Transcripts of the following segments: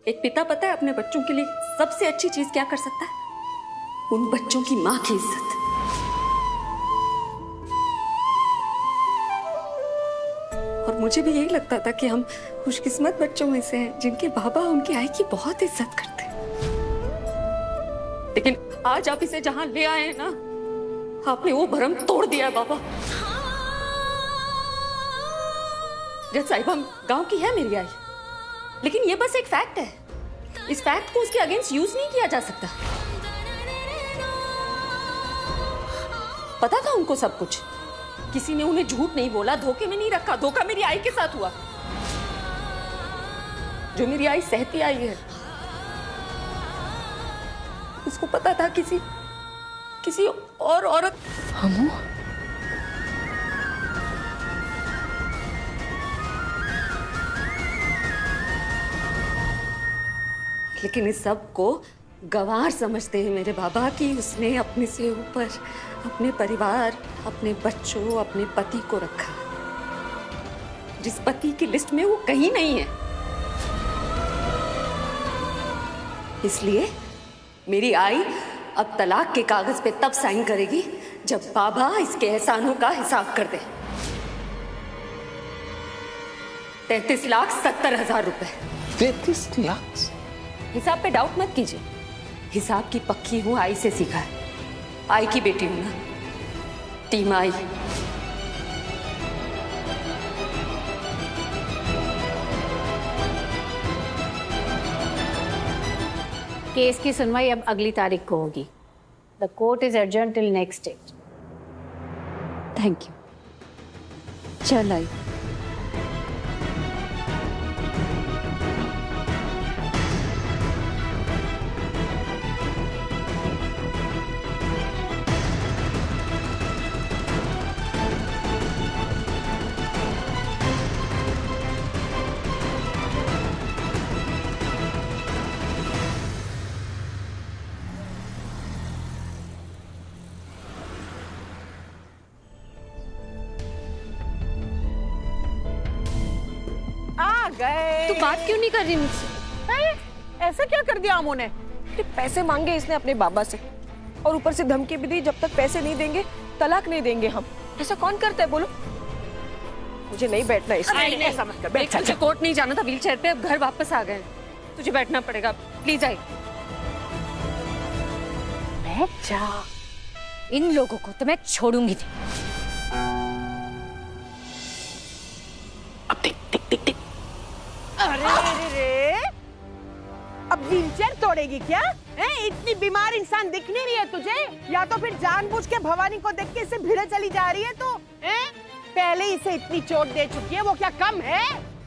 एक पिता पता है अपने बच्चों के लिए सबसे अच्छी चीज क्या कर सकता है? उन बच्चों की माँ की इज्जत। और मुझे भी यही लगता था कि हम खुशकिस्मत बच्चों में से हैं जिनके बाबा उनकी आई की बहुत इज्जत करते हैं। लेकिन आज आप इसे जहां ले आए हैं ना, आपने वो भरम तोड़ दिया है बाबा। जज साहिबा गांव की है मेरी आई, लेकिन ये बस एक फैक्ट है। इस फैक्ट को उसके अगेंस्ट यूज नहीं किया जा सकता। पता था उनको सब कुछ। किसी ने उन्हें झूठ नहीं बोला, धोखे में नहीं रखा। धोखा मेरी आई के साथ हुआ, जो मेरी आई सहती आई है। उसको पता था किसी और औरत। हमू लेकिन इस सब को गंवार समझते हैं मेरे बाबा कि उसने अपने से ऊपर अपने परिवार, अपने बच्चों, अपने पति को रखा, जिस पति की लिस्ट में वो कहीं नहीं है। इसलिए मेरी आई अब तलाक के कागज पे तब साइन करेगी जब बाबा इसके एहसानों का हिसाब कर दे। 33,70,000 रुपए। 33 लाख? हिसाब पे डाउट मत कीजिए। हिसाब की पक्की हूं, आई से सीखा है। आई की बेटी हूं ना, टीम आई। केस की सुनवाई अब अगली तारीख को होगी। The court is adjourn till next date. Thank you. चल आई। तू बात क्यों नहीं कर रही मुझसे? ऐसा क्या कर दिया अमो ने? पैसे मांगे इसने अपने बाबा से और ऊपर से धमकी भी दी, जब तक पैसे नहीं देंगे तलाक नहीं देंगे हम। ऐसा कौन करता है बोलो? मुझे नहीं बैठना इसमें। ऐसा मत कर, बैठ। मुझे कोर्ट नहीं जाना था व्हीलचेयर पे, अब घर वापस आ गए। तुझे बैठना पड़ेगा, प्लीज आई। बैठ जा। इन लोगों को तो मैं छोड़ूंगी नहीं। अरे अब व्हीलचेयर तोड़ेगी क्या? इतनी बीमार इंसान दिख नहीं रही है तुझे? या तो फिर जानबूझ के भवानी को देख के इसे भिड़े चली जा रही है तू? पहले इसे इतनी चोट दे चुकी है, वो क्या कम है?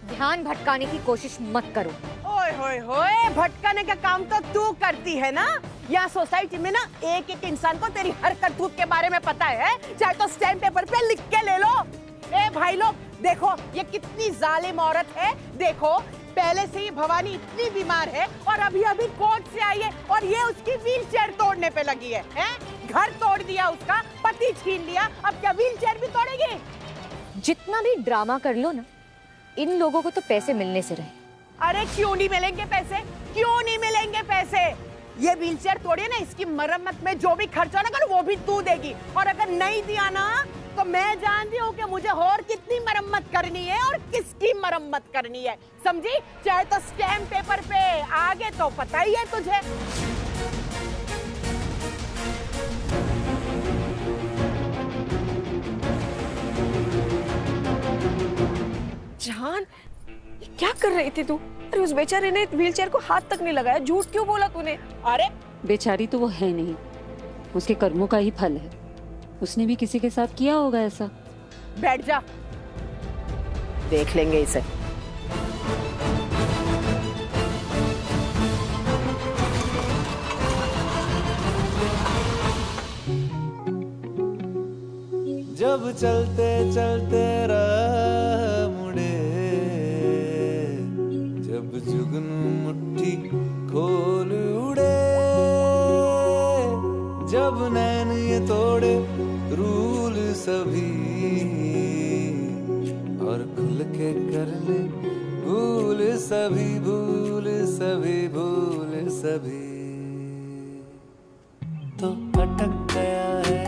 ध्यान भटकाने की कोशिश मत करो। ओए होए होए, भटकाने का काम तो तू करती है ना। यहाँ सोसाइटी में ना एक एक इंसान को तेरी हर करतूत के बारे में पता है, चाहे तो स्टैम्प पेपर पे लिख के ले लो। ए भाई लोग देखो, ये कितनी जालिम औरत है। देखो पहले से ही भवानी इतनी बीमार है और अभी अभी कोर्ट से आई है और ये उसकी व्हीलचेयर तोड़ने पे लगी है, घर तोड़ दिया उसका, पति छीन लिया, अब क्या व्हीलचेयर भी तोड़ेगी? जितना भी ड्रामा कर लो ना, इन लोगों को तो पैसे मिलने से रहे। अरे क्यों नहीं मिलेंगे पैसे? क्यों नहीं मिलेंगे पैसे? ये व्हीलचेयर तोड़िए ना, इसकी मरम्मत में जो भी खर्चा होगा वो भी तू देगी। और अगर नहीं दिया ना तो मैं जानती हूँ कि मुझे और कितनी मरम्मत करनी है और किसकी मरम्मत करनी है, समझी? चाहे तो स्टैम्प पेपर पे, आगे तो पता ही है तुझे। जान, क्या कर रही थी तू? अरे उस बेचारे ने व्हीलचेयर को हाथ तक नहीं लगाया, झूठ क्यों बोला तूने? अरे बेचारी तो वो है नहीं, उसके कर्मों का ही फल है। उसने भी किसी के साथ किया होगा ऐसा। बैठ जा, देख लेंगे इसे। जब चलते चलते राह मुड़े, जब जुगनू मुट्ठी खोल उड़े, जब नैन ये तोड़े रूल सभी और खुल के कर ले भूल सभी, भूल सभी। सभी तो अटक गया है,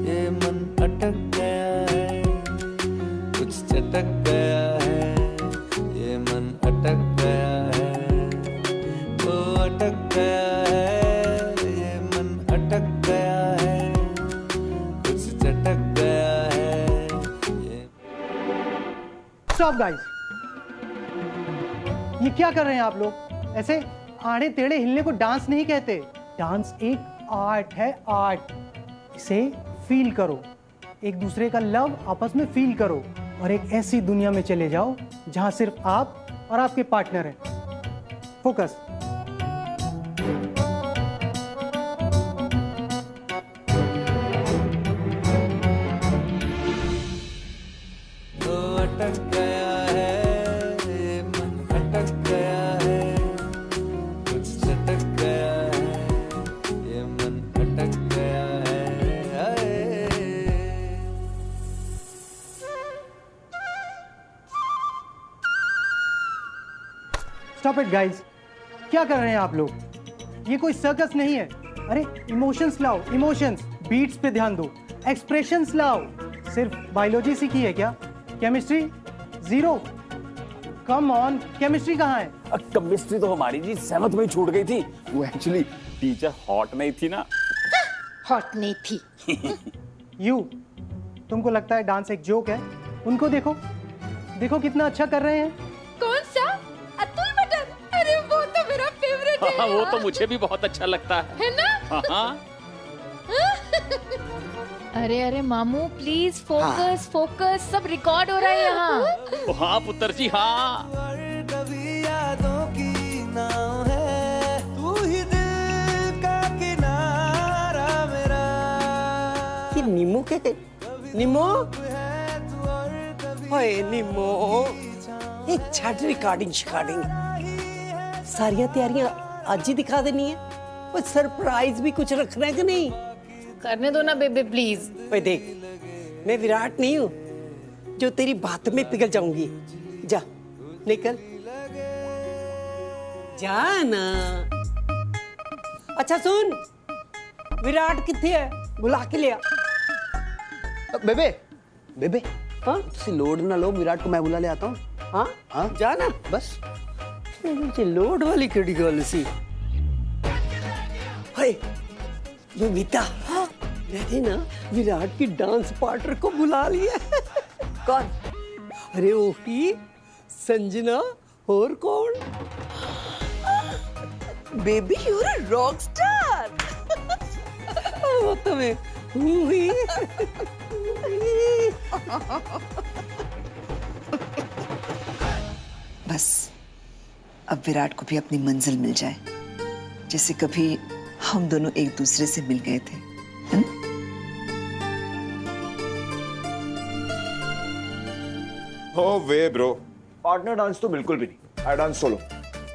ये मन अटक गया है, कुछ चटक गया है, ये मन अटक गया है, तो अटक गया है, ये मन अटक गया है, कुछ चटक गया है ये। स्टॉप गाइस, ये क्या कर रहे हैं आप लोग? ऐसे आड़े टेढ़े हिलने को डांस नहीं कहते। डांस एक आर्ट है, आर्ट। इसे फील करो, एक दूसरे का लव आपस में फील करो और एक ऐसी दुनिया में चले जाओ जहां सिर्फ आप और आपके पार्टनर हैं। फोकस। तो अटक गया है, ये मन अटक गया है, कुछ चटक गया है, ये मन अटक गया है, हाय। स्टॉप इट गाइस, क्या कर रहे हैं आप लोग? ये कोई सर्कस नहीं है। अरे इमोशंस लाओ, इमोशंस। बीट्स पे ध्यान दो, एक्सप्रेशंस लाओ। सिर्फ बायोलॉजी सीखी है क्या? Chemistry zero. Come on, chemistry कहाँ है? केमिस्ट्री तो हमारी जी 7th में ही छूट गई थी। वो एक्चुअली टीचर हॉट नहीं थी ना। हॉट नहीं थी। यू, तुमको लगता है डांस एक जोक है? उनको देखो, देखो कितना अच्छा कर रहे हैं। कौन सा? अतुल बटन। अरे वो तो मेरा फेवरेट है। हाँ, वो तो मुझे भी बहुत अच्छा लगता है ना? हाँ। अरे अरे मामू प्लीज फोकस फोकस, सब रिकॉर्ड हो रहा है यहाँ। हाँ पुत्र जी हाँ। और कभी यादों की नाव है, तू ही दिल का किनारा मेरा। ये नीमो के नीमो, ओए नीमो, ये छट रिकॉर्डिंग शिकार्डिंग सारियां तैयारियां आज ही दिखा देनी है। और सरप्राइज भी कुछ रखना है कि नहीं? करने दो ना बेबे प्लीज। ओए देख, मैं विराट नहीं हूँ जो तेरी बात में पिघल जाऊंगी। जा निकल जा ना। अच्छा सुन, विराट किथे है? बुला के लिया। बेबे बेबे हाँ लोड ना लो, विराट को मैं बुला ले आता हूँ। हाँ हाँ जा ना। बस। मुझे लोड वाली केड़ी गल सी। हाय बबीता, मैंने ना विराट की डांस पार्टनर को बुला लिया। कौन? अरे ओही संजना। और कौन? Baby you are a rock star. वो तो मैं हूँ ही। बस अब विराट को भी अपनी मंजिल मिल जाए, जैसे कभी हम दोनों एक दूसरे से मिल गए थे। हो वे ब्रो, पार्टनर डांस तो बिल्कुल भी नहीं। I dance solo.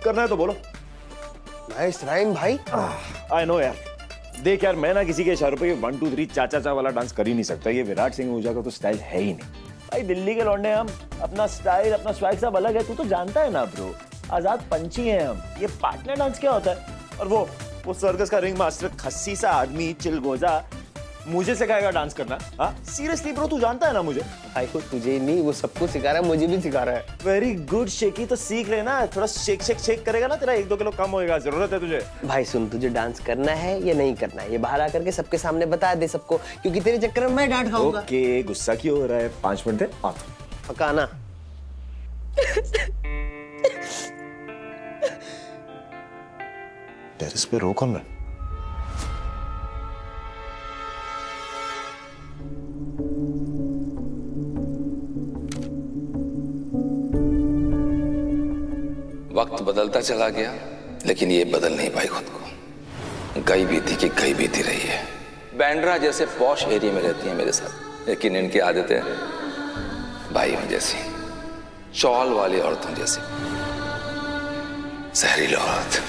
करना है तो बोलो। नाइस राइम भाई। आई नो यार। देख यार, मैं ना किसी के इशारों पे 1 2 3 चा वाला डांस कर ही नहीं सकता। ये विराट सिंह ऊर्जा का तो स्टाइल है ही नहीं भाई। दिल्ली के लौंडे हम, अपना स्टाइल अपना स्वैग सब अलग है। तू तो जानता है ना ब्रो, आजाद पंछी हैं हम। ये पार्टनर डांस क्या होता है? और वो सर्कस का रिंग मास्टर खस्सी सा आदमी चिलगोजा मुझे सिखाएगा डांस करना? हाँ सीरियसली ब्रो, तू जानता है ना मुझे। भाई को तुझे नहीं, वो सबको सिखा रहा है, मुझे भी सिखा रहा है। वेरी गुड शेकी, तो सीख लेना। थोड़ा शेक शेक शेक करेगा ना, तेरा 1 2 किलो कम होएगा। जरूरत है तुझे। भाई सुन, तुझे डांस करना है या नहीं करना है, ये बाहर आकर के सबके सामने बता दे सबको, क्योंकि तेरे चक्कर में मैं डांट खाऊंगा। ओके, गुस्सा क्यों हो रहा है? 5 मिनट दे, आ पकाना। टेरेस पे रो कौन रहा? वक्त बदलता चला गया, लेकिन ये बदल नहीं पाई खुद को। गई बीती की गई बीती रही है। बैंड्रा जैसे पॉश एरिया में रहती है मेरे साथ, लेकिन इनकी आदतें भाइयों जैसी, चौल वाली औरतों जैसी। जहरीली औरत,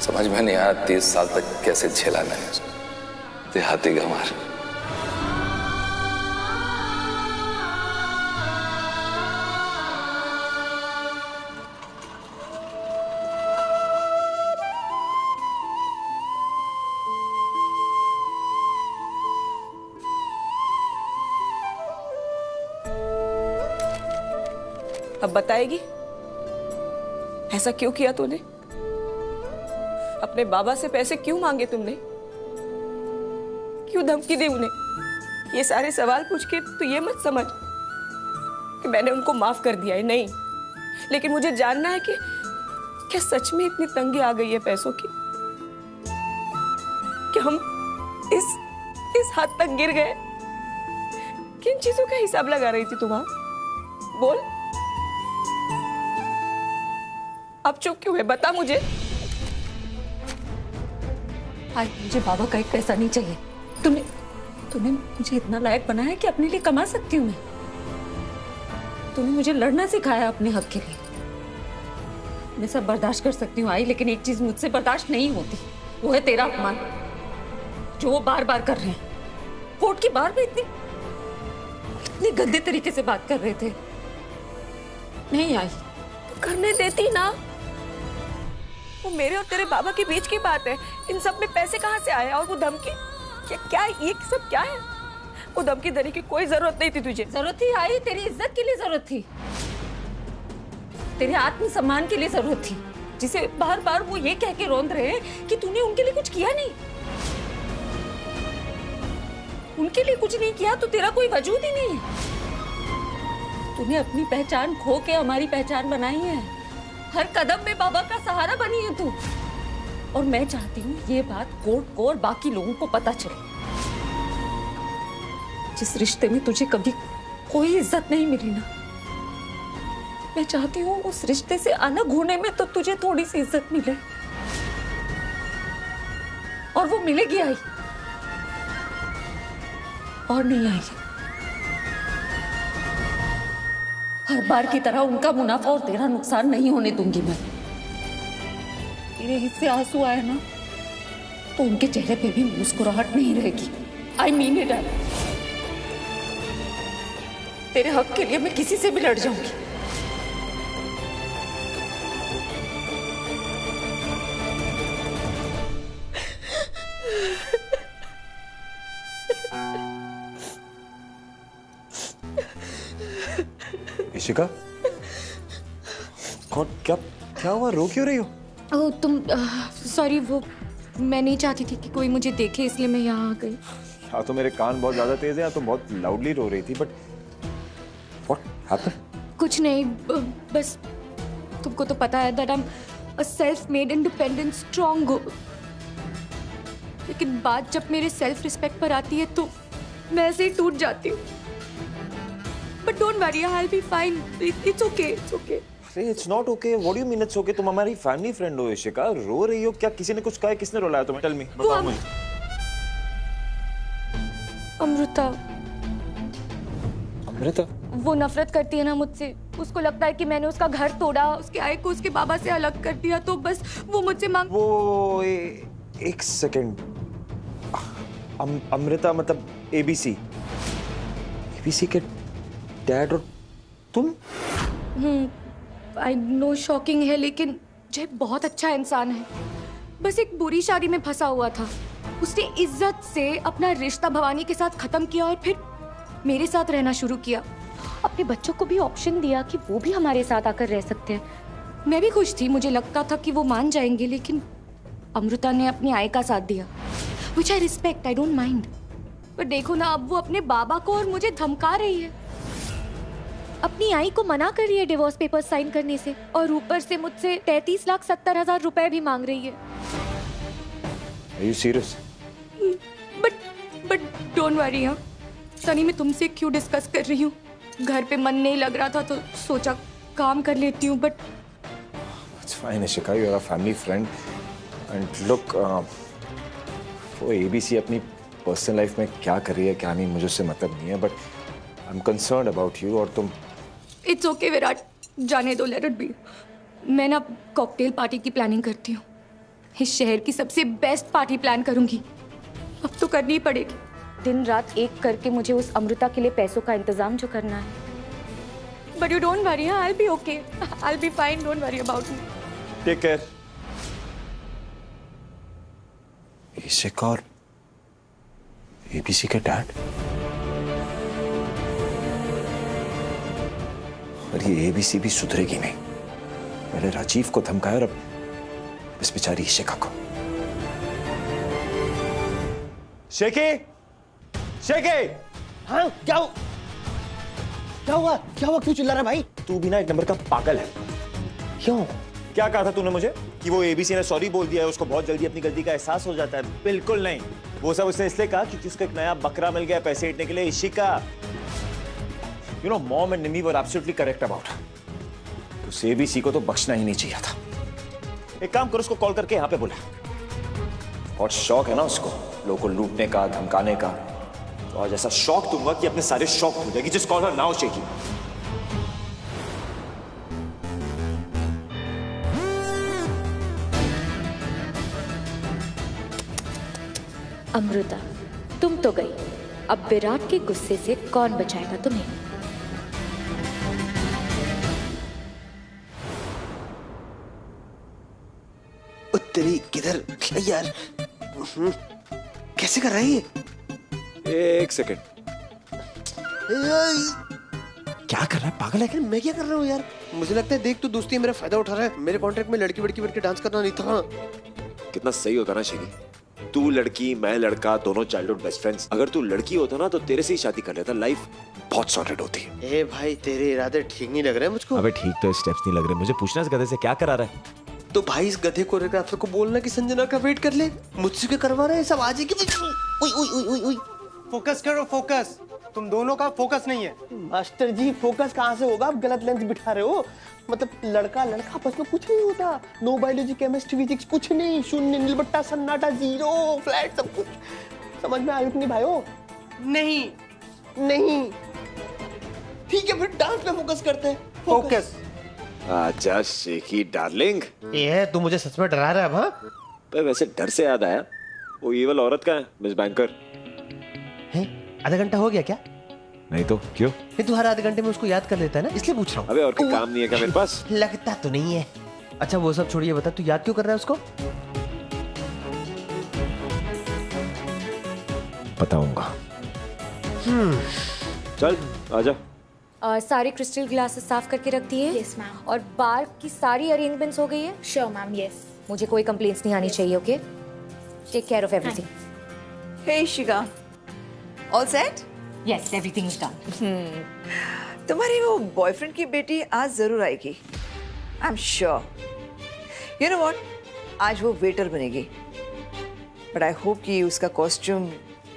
समझ में नहीं आया 30 साल तक कैसे झेला मैंने उसको। देहाती गंवार। अब बताएगी ऐसा क्यों किया तूने? अपने बाबा से पैसे क्यों मांगे तुमने? क्यों धमकी दी उन्हें? ये सारे सवाल पूछ के तू ये मत समझ कि मैंने उनको माफ कर दिया है, नहीं। लेकिन मुझे जानना है कि क्या सच में इतनी तंगी आ गई है पैसों की कि हम इस हद तक गिर गए? किन चीजों का हिसाब लगा रही थी तुम? बोल, अब चुप क्यों है? बता मुझे। आज मुझे बाबा का एक पैसा नहीं चाहिए। तूने मुझे इतना लायक बनाया कि अपने लिए कमा सकती हूँ मैं। तूने मुझे लड़ना सिखाया अपने हक के लिए। मैं सब बर्दाश्त कर सकती हूँ आई, लेकिन एक चीज मुझसे बर्दाश्त नहीं होती, वो है तेरा अपमान जो वो बार बार कर रहे हैं। कोर्ट की बार भी इतनी गंदे तरीके से बात कर रहे थे। नहीं आई तो करने देती ना। वो मेरे और तेरे बाबा के बीच की बात है। इन सब में पैसे कहाँ से आए? और वो धमकी क्या ये सब क्या है? वो धमकी देने की कोई जरूरत नहीं थी तुझे। जरूरत थी आई, तेरी इज्जत के लिए जरूरत थी, तेरे आत्मसम्मान के लिए जरूरत थी, जिसे बार बार वो ये कह के रोंद रहे हैं कि तूने उनके लिए कुछ किया नहीं। उनके लिए कुछ नहीं किया तो तेरा कोई वजूद ही नहीं है। तूने अपनी पहचान खो के हमारी पहचान बनाई है। हर कदम में बाबा का सहारा बनी है तू। और मैं चाहती हूँ ये बात कोर्ट को और बाकी लोगों को पता चले। जिस रिश्ते में तुझे कभी कोई इज्जत नहीं मिली ना, मैं चाहती हूँ उस रिश्ते से अलग होने में तो तुझे थोड़ी सी इज्जत मिले। और वो मिलेगी आई, और नहीं आएगी। हर बार की तरह उनका मुनाफा और तेरा नुकसान नहीं होने दूंगी मैं। तेरे हिस्से आंसू आए ना तो उनके चेहरे पे भी मुस्कुराहट नहीं रहेगी। I mean it. तेरे हक के लिए मैं किसी से भी लड़ जाऊंगी। इशिका, कौन क्या हुआ? रो क्यों रही हो? ओह तुम सॉरी, वो मैं नहीं चाहती थी कि कोई मुझे देखे, इसलिए मैं यहाँ आ गई। या तो मेरे कान बहुत ज्यादा तेज है या तो बहुत लाउडली रो रही थी, बट व्हाट हैपेंड? कुछ नहीं, बस तुमको तो पता है that I am a self made independent strong girl. लेकिन बात जब मेरे सेल्फ रिस्पेक्ट पर आती है तो मैं ऐसे ही टूट जाती हूँ। But don't worry, I will be fine. It's okay, it's okay. अरे it's not okay. What do you mean it's okay? तुम हमारी फैमिली फ्रेंड हो इशिका, रो रही हो क्या? किसी ने कुछ कहा है? किसने रुलाया तुम्हें? टेल मी, बताओ मुझे। अमृता। अमृता? वो नफरत करती है ना मुझसे। उसको लगता है कि मैंने उसका घर तोड़ा, उसके आय को उसके बाबा से अलग कर दिया, तो बस वो मुझसे मांग। वो एक सेकंड, अमृता मतलब एबीसी के डैड और तुम? आई नो शॉकिंग है, लेकिन जय बहुत अच्छा इंसान है। बस एक बुरी शादी में फंसा हुआ था। उसने इज्जत से अपना रिश्ता भवानी के साथ खत्म किया और फिर मेरे साथ रहना शुरू किया। अपने बच्चों को भी ऑप्शन दिया कि वो भी हमारे साथ आकर रह सकते हैं। मैं भी खुश थी, मुझे लगता था कि वो मान जाएंगे, लेकिन अमृता ने अपनी आय का साथ दिया, which I respect, I don't mind। पर देखो ना, अब वो अपने बाबा को और मुझे धमका रही है। अपनी आई को मना कर रही है डिवोर्स पेपर साइन करने से, और ऊपर से मुझसे 33,70,000 रुपए भी मांग रही है। Are you serious? But don't worry. हाँ सनी, मैं तुमसे क्यों डिस्कस कर रही हूँ? घर पे मन नहीं लग रहा था तो सोचा काम कर लेती हूँ। But It's fine, Ishika. You're a family friend. And look, वो एबीसी अपनी पर्सनल लाइफ में क्या कर रही है क्या नहीं, मुझे उससे मतलब नहीं है, but I am concerned about you. और तुम? इट्स ओके विराट, जाने दो, लेट इट बी। मैं ना कॉकटेल पार्टी की प्लानिंग करती हूँ। इस शहर की सबसे बेस्ट पार्टी प्लान करूंगी। अब तो करनी ही पड़ेगी। दिन रात एक करके मुझे उस अमृता के लिए पैसों का इंतजाम जो करना है। But you don't worry, I will be okay, I will be fine, don't worry about me. Take care. Ishika और एबीसी के डैड? और ये ABC भी सुधरेगी नहीं। मैंने राजीव को धमकाया और अब इस बेचारी शिखा को। शेखी, शेखी। हाँ, क्या हुआ? क्यों चिल्ला रहा भाई? तू भी ना एक नंबर का पागल है। क्यों? क्या कहा था तूने मुझे कि वो ABC ने सॉरी बोल दिया है, उसको बहुत जल्दी अपनी गलती का एहसास हो जाता है? बिल्कुल नहीं। वो सब उसने इसलिए कहा क्योंकि उसको एक नया बकरा मिल गया पैसे ईटने के लिए, Ishika. You know, Mom and Nimi were absolutely correct about her. उस ABC को तो बख्शना ही नहीं चाहिए था। एक काम करो, उसको कॉल करके यहाँ पे बुला। बहुत शौक है ना उसको लोगों को लूटने का, धमकाने का। तो आज ऐसा शौक दूंगा कि अपने सारे शौक भूल जाएगी। जिस कॉल नाउ शेखी। अमृता, तुम तो गई, अब विराट के गुस्से से कौन बचाएगा तुम्हें? तेरी किधर यार? कैसे कर रही है? एक सेकंड। क्या कर रहा है? पागल है क्या? मैं क्या कर रहा हूँ यार? मुझे लगता है देख, तू दोस्ती है मेरा फायदा उठा रहा है। मेरे कॉन्ट्रैक्ट में लड़की लड़की बैठ के डांस करना नहीं था। कितना सही होता ना शेखी, तू लड़की मैं लड़का, दोनों चाइल्डहुड बेस्ट फ्रेंड्स। अगर तू लड़की होता ना तो तेरे से ही शादी कर लेता, लाइफ बहुत सॉर्टेड होती है। ए भाई, तेरे इरादे ठीक नहीं लग रहे मुझको। अबे ठीक तो स्टेप्स नहीं लग रहे। मुझे पूछना इस गधे से क्या करा रहा है? तो भाई इस गधे कोरियोग्राफर को बोलना कि संजना का वेट कर ले, मुझसे क्या करवा रहे हैं सब आज ही की। फोकस करो, फोकस। तुम दोनों का फोकस नहीं है। मास्टर जी, फोकस कहाँ से होगा? आप गलत लेंस बिठा रहे हो। मतलब लड़का लड़का आपस में कुछ नहीं होता। नो बायोलॉजी, केमिस्ट्री, फिजिक्स कुछ नहीं। शून्य, नीलबट्टा, सन्नाटा, जीरो, फ्लैट, सब कुछ। समझ में आया कि नहीं भाइयों? नहीं नहीं। ठीक है फिर डांस पे फोकस करते हैं। फोकस। आजा शेखी डार्लिंग। ये तू मुझे सच में डरा रहा है? हाँ? पर वैसे डर से याद आया, वो ईवल औरत का है, मिस बैंकर। आधा घंटा हो गया क्या? नहीं तो क्यों? नहीं, तू हर आधे घंटे में उसको याद कर लेता है ना, इसलिए पूछ रहा हूँ। अबे और कोई काम नहीं है क्या मेरे पास? लगता तो नहीं है। अच्छा वो सब छोड़िए, बता तू याद क्यों कर रहा है उसको? बताऊंगा। चल आजा। सारे क्रिस्टल ग्लासेस साफ करके रख दिए? Yes ma'am. और बार की सारी अरेंजमेंट्स हो गई है? Sure ma'am, yes. मुझे कोई कंप्लेंट्स नहीं आनी चाहिए, okay? Take care of everything. Hey Shikha, all set? Yes, everything is done. तुम्हारी वो बॉयफ्रेंड की बेटी आज जरूर आएगी, I am sure. You know what, आज वो वेटर बनेगी, बट आई होप कि उसका कॉस्ट्यूम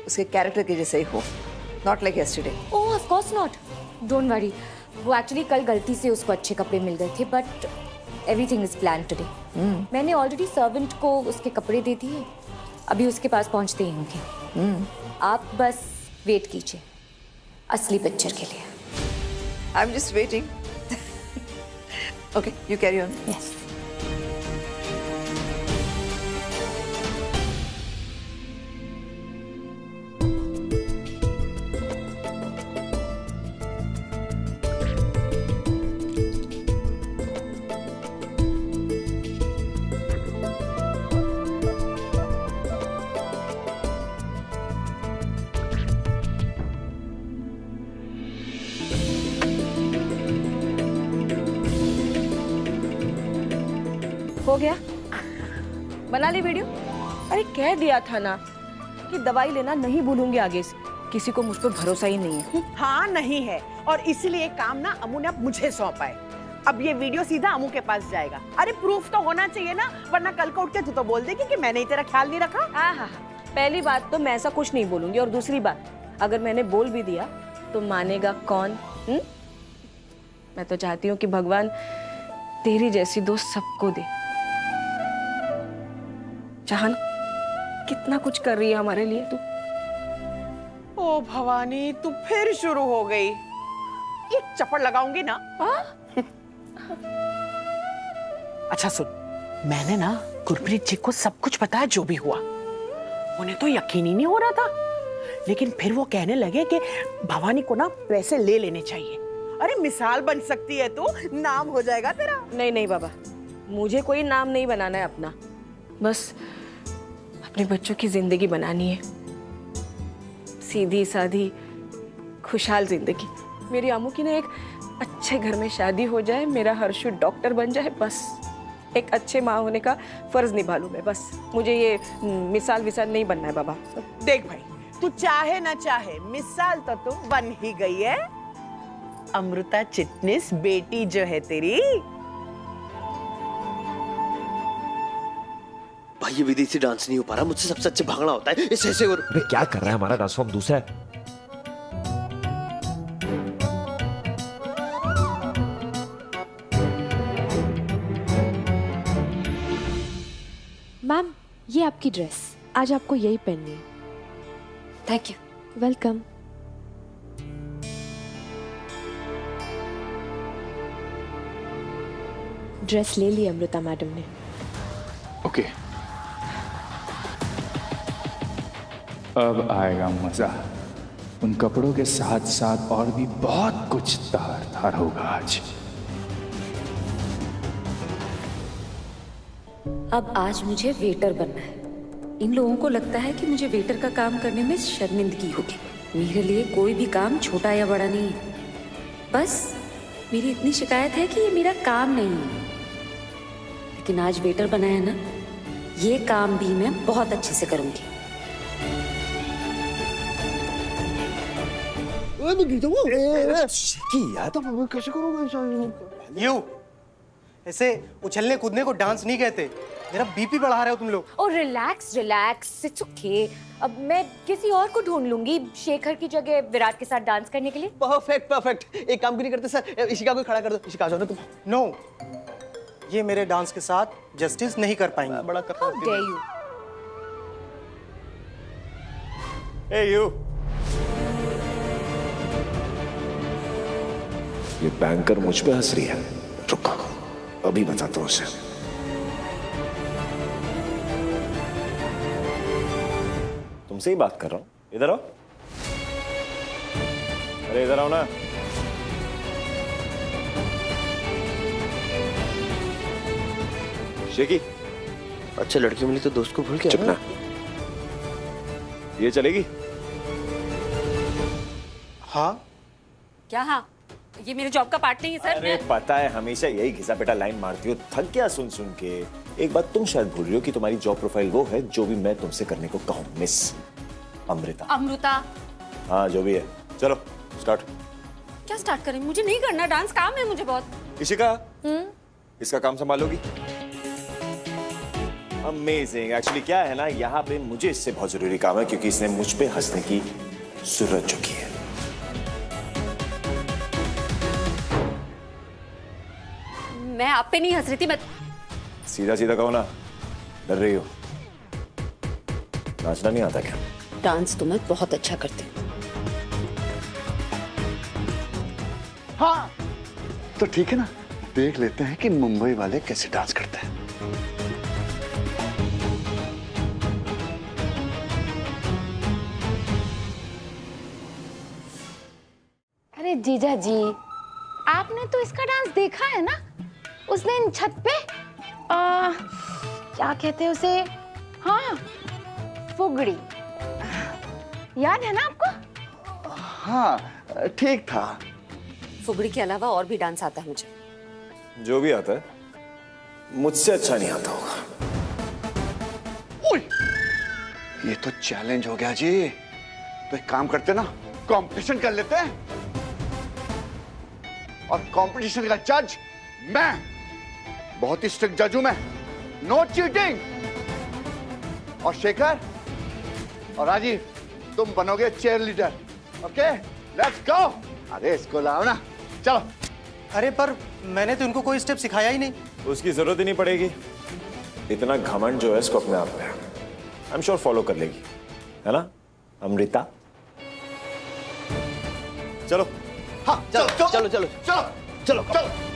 उसके कैरेक्टर के जैसा ही हो, not like yesterday. Oh of course not, don't worry. वो एक्चुअली कल गलती से उसको अच्छे कपड़े मिल गए थे, but everything is plan today. मैंने ऑलरेडी सर्वेंट को उसके कपड़े दे दिए, अभी उसके पास पहुंचते ही होंगे। आप बस वेट कीजिए असली पिक्चर के लिए। I am just waiting. Okay, you carry on. Yes. हो गया? बना ली वीडियो? अरे कह दिया था ना कि दवाई लेना नहीं भूलूंगी आगे से। किसी को मुझ पर भरोसा ही नहीं है। हाँ नहीं है, और इसलिए काम ना अमू ने अब मुझे सौंपा है। अब ये वीडियो सीधा अमू के पास जाएगा। अरे प्रूफ तो होना चाहिए ना, वरना कल को उठ के तू तो बोल देगी कि मैंने ही तेरा ख्याल नहीं रखा। हाँ, पहली बात तो मैं ऐसा कुछ नहीं बोलूंगी, और दूसरी बात, अगर मैंने बोल भी दिया तो मानेगा कौन? मैं तो चाहती हूँ कि भगवान तेरी जैसी दोस्त सबको दे। चाहन, कितना कुछ कर रही है हमारे लिए तू। ओ भवानी, तू फिर शुरू हो गई। एक चप्पड़ लगाऊंगी ना। अच्छा सुन, मैंने ना गुरप्रीत जी को सब कुछ बताया जो भी हुआ। उन्हें तो यकीन ही नहीं हो रहा था, लेकिन फिर वो कहने लगे कि भवानी को ना पैसे ले लेने चाहिए। अरे मिसाल बन सकती है तू, नाम हो जाएगा तेरा। नहीं नहीं बाबा, मुझे कोई नाम नहीं बनाना है अपना, बस अपने बच्चों की जिंदगी बनानी है, सीधी सादी खुशहाल जिंदगी। मेरी अम्मू की ना एक अच्छा अच्छे घर में शादी हो जाए, मेरा हर्षु डॉक्टर बन जाए, बस एक अच्छे माँ होने का फर्ज निभा लूं मैं। बस मुझे ये मिसाल विसाल नहीं बनना है बाबा। देख भाई, तू चाहे ना चाहे मिसाल तो तू बन ही गई है। अमृता चिटनिस बेटी जो है तेरी। भाई ये विदेशी डांस नहीं हो पा रहा, मुझसे सबसे अच्छे भांगड़ा होता है ऐसे ऐसे। और क्या कर रहा है हमारा डांस फॉर्म दूसरा है। मैम, ये आपकी ड्रेस, आज आपको यही पहननी है। Thank you. वेलकम। ड्रेस ले ली अमृता मैडम ने। ओके, अब आएगा मजा। उन कपड़ों के साथ साथ और भी बहुत कुछ धार होगा आज। अब आज मुझे वेटर बनना है। इन लोगों को लगता है कि मुझे वेटर का काम करने में शर्मिंदगी होगी। मेरे लिए कोई भी काम छोटा या बड़ा नहीं है। बस मेरी इतनी शिकायत है कि ये मेरा काम नहीं है। लेकिन आज वेटर बना है ना, ये काम भी मैं बहुत अच्छे से करूंगी। यू ऐसे उछलने कूदने को डांस नहीं कहते। मेरा बीपी बढ़ा रहे हो तुम लोग। और रिलैक्स रिलैक्स, इट्स ओके। अब मैं किसी और को ढूंढ लूंगी शेखर की जगह विराट के साथ डांस करने के लिए। Perfect perfect. एक काम क्यों नहीं करते सर, इशिका को खड़ा कर दो। इशिका आ जाओ ना तुम। नो, ये मेरे डांस के साथ जस्टिस नहीं कर पाएंगे। बड़ा कर How dare you? Hey you. ये बैंकर मुझ पे हंस रही है। रुको, अभी बताता हूँ उसे। तुमसे ही बात कर रहा हूँ। इधर आओ। अरे इधर आओ ना। शेकी, अच्छा लड़की मिली तो दोस्त को भूल के चुप ना। ये चलेगी? हाँ। क्या हाँ? ये मेरे जॉब का पार्ट नहीं है सर। अरे पता है, हमेशा यही घिसा पेटा लाइन मारती हो। थक गया सुन सुन के। एक बात तुम शायद भूल रही हो कि तुम्हारी जॉब प्रोफाइल वो है जो भी मैं तुमसे करने को कहूँ। मिस अमृता। अमृता? हाँ जो भी है। चलो स्टार्ट। क्या स्टार्ट करें? मुझे नहीं करना डांस, काम है मुझे बहुत। इशिका, इसका काम संभालोगी? अमेजिंग। एक्चुअली क्या है ना, यहाँ पे मुझे इससे बहुत जरूरी काम है क्योंकि इसने मुझ पे हंसने की जरूरत चुकी है। मैं आप पे नहीं हंस रही थी। मैं सीधा सीधा कहो ना, डर रही हो? नाचना नहीं आता क्या? डांस तो मैं बहुत अच्छा करती हूँ। हाँ तो ठीक है ना, देख लेते हैं कि मुंबई वाले कैसे डांस करते हैं। अरे जीजा जी, आपने तो इसका डांस देखा है ना, उस दिन छत पे क्या कहते हैं उसे? हाँ, फुगड़ी। याद है ना आपको? हाँ ठीक था। फुगड़ी के अलावा और भी डांस आता है मुझे। जो भी आता है मुझसे अच्छा नहीं आता होगा। ये तो चैलेंज हो गया जी। तो एक काम करते ना, कंपटीशन कर लेते हैं और कंपटीशन का जज मैं। बहुत ही स्ट्रिक्ट जज हूं मैं, नो चीटिंग। और शेखर और राजीव तुम बनोगे chair leader. Okay let's go. अरे इसको लाओ ना, चलो। अरे पर मैंने तो इनको कोई स्टेप सिखाया ही नहीं। उसकी जरूरत ही नहीं पड़ेगी। इतना घमंड जो है इसको अपने आप पे, आई एम श्योर फॉलो कर लेगी, है ना अमृता? चलो। हाँ चलो चलो चलो चलो चलो चलो चलो।